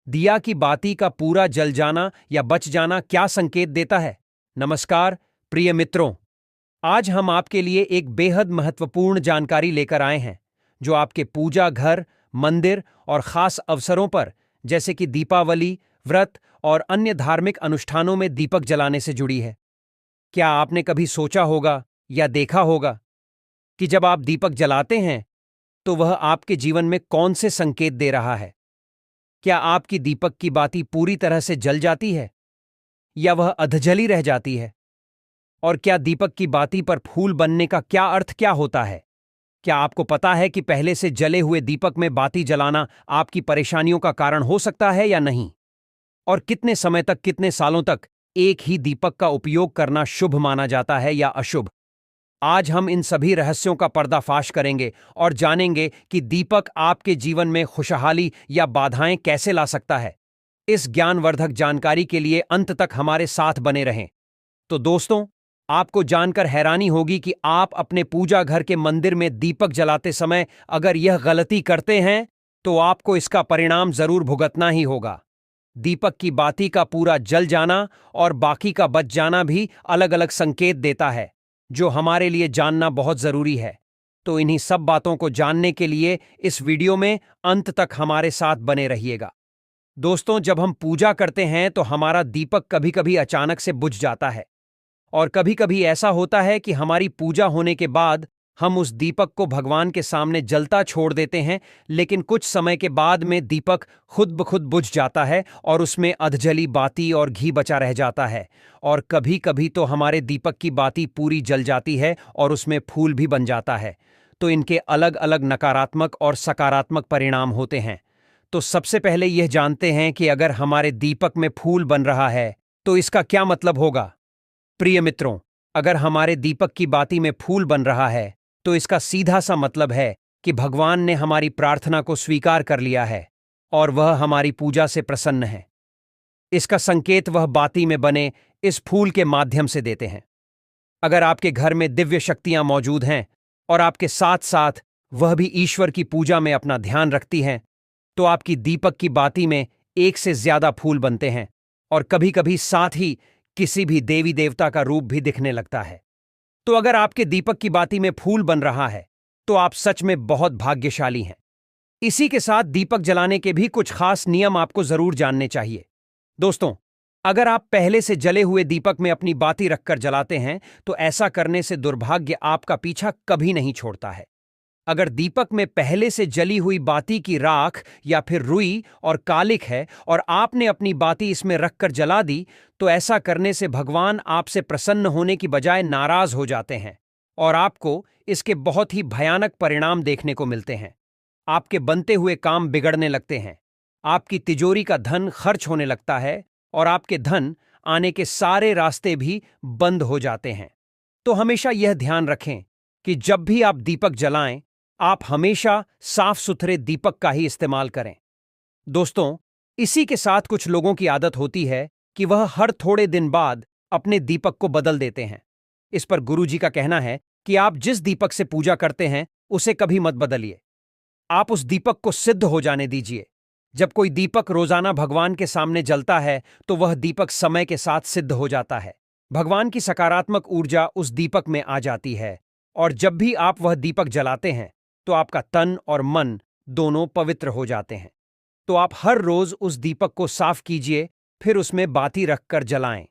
दिया की बाती का पूरा जल जाना या बच जाना क्या संकेत देता है? नमस्कार प्रिय मित्रों, आज हम आपके लिए एक बेहद महत्वपूर्ण जानकारी लेकर आए हैं जो आपके पूजा घर, मंदिर और खास अवसरों पर जैसे कि दीपावली, व्रत और अन्य धार्मिक अनुष्ठानों में दीपक जलाने से जुड़ी है। क्या आपने कभी सोचा होगा या देखा होगा कि जब आप दीपक जलाते हैं तो वह आपके जीवन में कौन से संकेत दे रहा है? क्या आपकी दीपक की बाती पूरी तरह से जल जाती है या वह अधजली रह जाती है? और क्या दीपक की बाती पर फूल बनने का क्या होता है? क्या आपको पता है कि पहले से जले हुए दीपक में बाती जलाना आपकी परेशानियों का कारण हो सकता है या नहीं? और कितने समय तक, कितने सालों तक एक ही दीपक का उपयोग करना शुभ माना जाता है या अशुभ? आज हम इन सभी रहस्यों का पर्दाफाश करेंगे और जानेंगे कि दीपक आपके जीवन में खुशहाली या बाधाएं कैसे ला सकता है। इस ज्ञानवर्धक जानकारी के लिए अंत तक हमारे साथ बने रहें। तो दोस्तों, आपको जानकर हैरानी होगी कि आप अपने पूजा घर के मंदिर में दीपक जलाते समय अगर यह गलती करते हैं तो आपको इसका परिणाम जरूर भुगतना ही होगा। दीपक की बाती का पूरा जल जाना और बाकी का बच जाना भी अलग अलग संकेत देता है जो हमारे लिए जानना बहुत जरूरी है। तो इन्हीं सब बातों को जानने के लिए इस वीडियो में अंत तक हमारे साथ बने रहिएगा। दोस्तों, जब हम पूजा करते हैं तो हमारा दीपक कभी कभी अचानक से बुझ जाता है और कभी कभी ऐसा होता है कि हमारी पूजा होने के बाद हम उस दीपक को भगवान के सामने जलता छोड़ देते हैं, लेकिन कुछ समय के बाद में दीपक खुद ब खुद बुझ जाता है और उसमें अधजली बाती और घी बचा रह जाता है। और कभी कभी तो हमारे दीपक की बाती पूरी जल जाती है और उसमें फूल भी बन जाता है। तो इनके अलग अलग नकारात्मक और सकारात्मक परिणाम होते हैं। तो सबसे पहले यह जानते हैं कि अगर हमारे दीपक में फूल बन रहा है तो इसका क्या मतलब होगा। प्रिय मित्रों, अगर हमारे दीपक की बाती में फूल बन रहा है तो इसका सीधा सा मतलब है कि भगवान ने हमारी प्रार्थना को स्वीकार कर लिया है और वह हमारी पूजा से प्रसन्न है। इसका संकेत वह बाती में बने इस फूल के माध्यम से देते हैं। अगर आपके घर में दिव्य शक्तियां मौजूद हैं और आपके साथ साथ वह भी ईश्वर की पूजा में अपना ध्यान रखती हैं, तो आपकी दीपक की बाती में एक से ज्यादा फूल बनते हैं और कभी कभी साथ ही किसी भी देवी देवता का रूप भी दिखने लगता है। तो अगर आपके दीपक की बाती में फूल बन रहा है तो आप सच में बहुत भाग्यशाली हैं। इसी के साथ दीपक जलाने के भी कुछ खास नियम आपको जरूर जानने चाहिए। दोस्तों, अगर आप पहले से जले हुए दीपक में अपनी बाती रखकर जलाते हैं तो ऐसा करने से दुर्भाग्य आपका पीछा कभी नहीं छोड़ता है। अगर दीपक में पहले से जली हुई बाती की राख या फिर रुई और कालिक है और आपने अपनी बाती इसमें रखकर जला दी, तो ऐसा करने से भगवान आपसे प्रसन्न होने की बजाय नाराज हो जाते हैं और आपको इसके बहुत ही भयानक परिणाम देखने को मिलते हैं। आपके बनते हुए काम बिगड़ने लगते हैं, आपकी तिजोरी का धन खर्च होने लगता है और आपके धन आने के सारे रास्ते भी बंद हो जाते हैं। तो हमेशा यह ध्यान रखें कि जब भी आप दीपक जलाएं, आप हमेशा साफ सुथरे दीपक का ही इस्तेमाल करें। दोस्तों, इसी के साथ कुछ लोगों की आदत होती है कि वह हर थोड़े दिन बाद अपने दीपक को बदल देते हैं। इस पर गुरुजी का कहना है कि आप जिस दीपक से पूजा करते हैं उसे कभी मत बदलिए। आप उस दीपक को सिद्ध हो जाने दीजिए। जब कोई दीपक रोजाना भगवान के सामने जलता है तो वह दीपक समय के साथ सिद्ध हो जाता है। भगवान की सकारात्मक ऊर्जा उस दीपक में आ जाती है और जब भी आप वह दीपक जलाते हैं तो आपका तन और मन दोनों पवित्र हो जाते हैं। तो आप हर रोज उस दीपक को साफ कीजिए, फिर उसमें बाती रखकर जलाएं।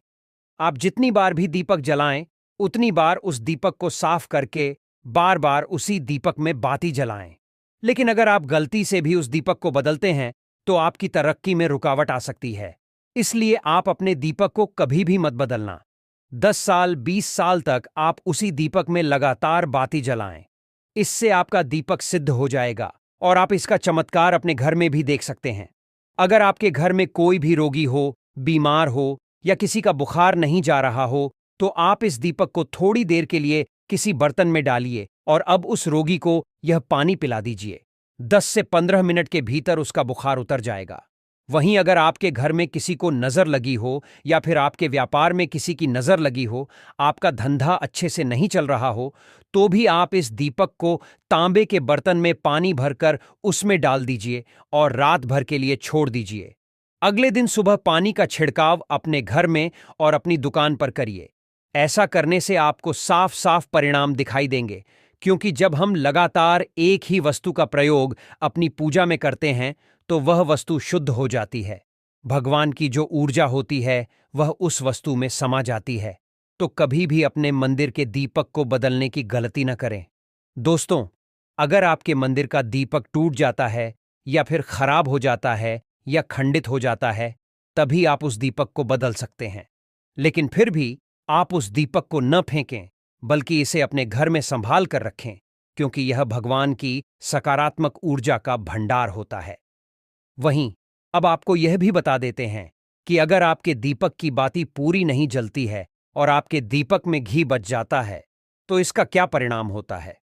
आप जितनी बार भी दीपक जलाएं, उतनी बार उस दीपक को साफ करके बार बार उसी दीपक में बाती जलाएं। लेकिन अगर आप गलती से भी उस दीपक को बदलते हैं तो आपकी तरक्की में रुकावट आ सकती है। इसलिए आप अपने दीपक को कभी भी मत बदलना। 10 साल, 20 साल तक आप उसी दीपक में लगातार बाती जलाएं। इससे आपका दीपक सिद्ध हो जाएगा और आप इसका चमत्कार अपने घर में भी देख सकते हैं। अगर आपके घर में कोई भी रोगी हो, बीमार हो या किसी का बुखार नहीं जा रहा हो, तो आप इस दीपक को थोड़ी देर के लिए किसी बर्तन में डालिए और अब उस रोगी को यह पानी पिला दीजिए। 10 से 15 मिनट के भीतर उसका बुखार उतर जाएगा। वहीं अगर आपके घर में किसी को नजर लगी हो या फिर आपके व्यापार में किसी की नजर लगी हो, आपका धंधा अच्छे से नहीं चल रहा हो, तो भी आप इस दीपक को तांबे के बर्तन में पानी भरकर उसमें डाल दीजिए और रात भर के लिए छोड़ दीजिए। अगले दिन सुबह पानी का छिड़काव अपने घर में और अपनी दुकान पर करिए। ऐसा करने से आपको साफ साफ परिणाम दिखाई देंगे, क्योंकि जब हम लगातार एक ही वस्तु का प्रयोग अपनी पूजा में करते हैं तो वह वस्तु शुद्ध हो जाती है। भगवान की जो ऊर्जा होती है वह उस वस्तु में समा जाती है। तो कभी भी अपने मंदिर के दीपक को बदलने की गलती न करें। दोस्तों, अगर आपके मंदिर का दीपक टूट जाता है या फिर खराब हो जाता है या खंडित हो जाता है, तभी आप उस दीपक को बदल सकते हैं। लेकिन फिर भी आप उस दीपक को न फेंकें, बल्कि इसे अपने घर में संभाल कर रखें, क्योंकि यह भगवान की सकारात्मक ऊर्जा का भंडार होता है। वहीं अब आपको यह भी बता देते हैं कि अगर आपके दीपक की बाती पूरी नहीं जलती है और आपके दीपक में घी बच जाता है, तो इसका क्या परिणाम होता है।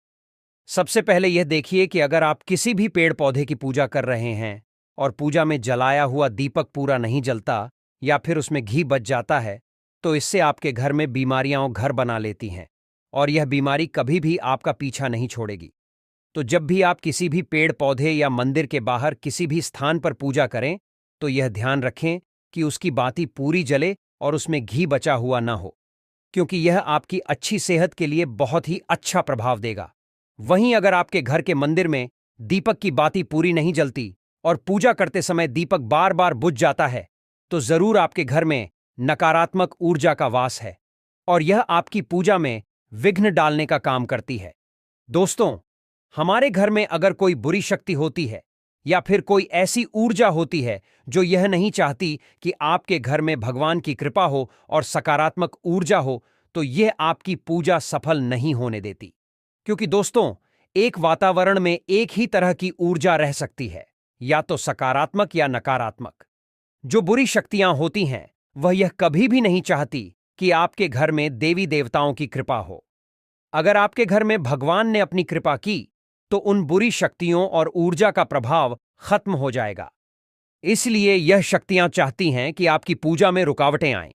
सबसे पहले यह देखिए कि अगर आप किसी भी पेड़ पौधे की पूजा कर रहे हैं और पूजा में जलाया हुआ दीपक पूरा नहीं जलता या फिर उसमें घी बच जाता है, तो इससे आपके घर में बीमारियां घर बना लेती हैं और यह बीमारी कभी भी आपका पीछा नहीं छोड़ेगी। तो जब भी आप किसी भी पेड़ पौधे या मंदिर के बाहर किसी भी स्थान पर पूजा करें, तो यह ध्यान रखें कि उसकी बाती पूरी जले और उसमें घी बचा हुआ न हो, क्योंकि यह आपकी अच्छी सेहत के लिए बहुत ही अच्छा प्रभाव देगा। वहीं अगर आपके घर के मंदिर में दीपक की बाती पूरी नहीं जलती और पूजा करते समय दीपक बार बार बुझ जाता है, तो जरूर आपके घर में नकारात्मक ऊर्जा का वास है और यह आपकी पूजा में विघ्न डालने का काम करती है। दोस्तों, हमारे घर में अगर कोई बुरी शक्ति होती है या फिर कोई ऐसी ऊर्जा होती है जो यह नहीं चाहती कि आपके घर में भगवान की कृपा हो और सकारात्मक ऊर्जा हो, तो यह आपकी पूजा सफल नहीं होने देती। क्योंकि दोस्तों, एक वातावरण में एक ही तरह की ऊर्जा रह सकती है, या तो सकारात्मक या नकारात्मक। जो बुरी शक्तियां होती हैं वह यह कभी भी नहीं चाहती कि आपके घर में देवी देवताओं की कृपा हो। अगर आपके घर में भगवान ने अपनी कृपा की, तो उन बुरी शक्तियों और ऊर्जा का प्रभाव खत्म हो जाएगा। इसलिए यह शक्तियां चाहती हैं कि आपकी पूजा में रुकावटें आएं।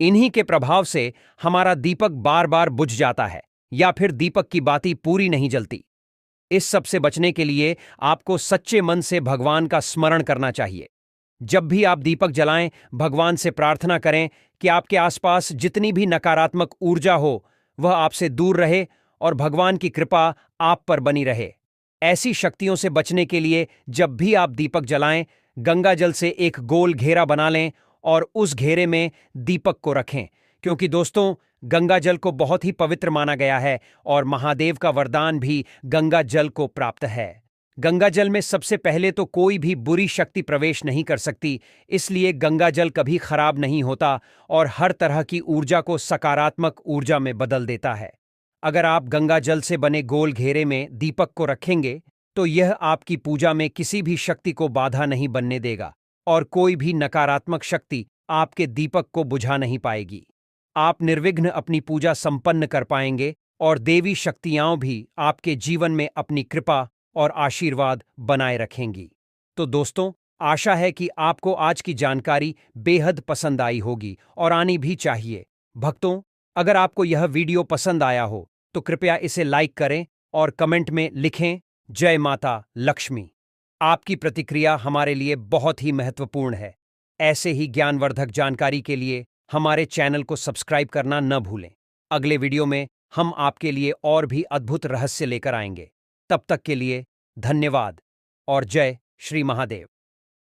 इन्हीं के प्रभाव से हमारा दीपक बार बार बुझ जाता है या फिर दीपक की बाती पूरी नहीं जलती। इस सब से बचने के लिए आपको सच्चे मन से भगवान का स्मरण करना चाहिए। जब भी आप दीपक जलाएं, भगवान से प्रार्थना करें कि आपके आसपास जितनी भी नकारात्मक ऊर्जा हो वह आपसे दूर रहे और भगवान की कृपा आप पर बनी रहे। ऐसी शक्तियों से बचने के लिए जब भी आप दीपक जलाएं, गंगा जल से एक गोल घेरा बना लें और उस घेरे में दीपक को रखें, क्योंकि दोस्तों, गंगा जल को बहुत ही पवित्र माना गया है और महादेव का वरदान भी गंगा जल को प्राप्त है। गंगा जल में सबसे पहले तो कोई भी बुरी शक्ति प्रवेश नहीं कर सकती, इसलिए गंगा जल कभी खराब नहीं होता और हर तरह की ऊर्जा को सकारात्मक ऊर्जा में बदल देता है। अगर आप गंगा जल से बने गोल घेरे में दीपक को रखेंगे, तो यह आपकी पूजा में किसी भी शक्ति को बाधा नहीं बनने देगा और कोई भी नकारात्मक शक्ति आपके दीपक को बुझा नहीं पाएगी। आप निर्विघ्न अपनी पूजा संपन्न कर पाएंगे और देवी शक्तियां भी आपके जीवन में अपनी कृपा और आशीर्वाद बनाए रखेंगी। तो दोस्तों, आशा है कि आपको आज की जानकारी बेहद पसंद आई होगी और आनी भी चाहिए। भक्तों, अगर आपको यह वीडियो पसंद आया हो तो कृपया इसे लाइक करें और कमेंट में लिखें जय माता लक्ष्मी। आपकी प्रतिक्रिया हमारे लिए बहुत ही महत्वपूर्ण है। ऐसे ही ज्ञानवर्धक जानकारी के लिए हमारे चैनल को सब्सक्राइब करना न भूलें। अगले वीडियो में हम आपके लिए और भी अद्भुत रहस्य लेकर आएंगे। तब तक के लिए धन्यवाद और जय श्री महादेव।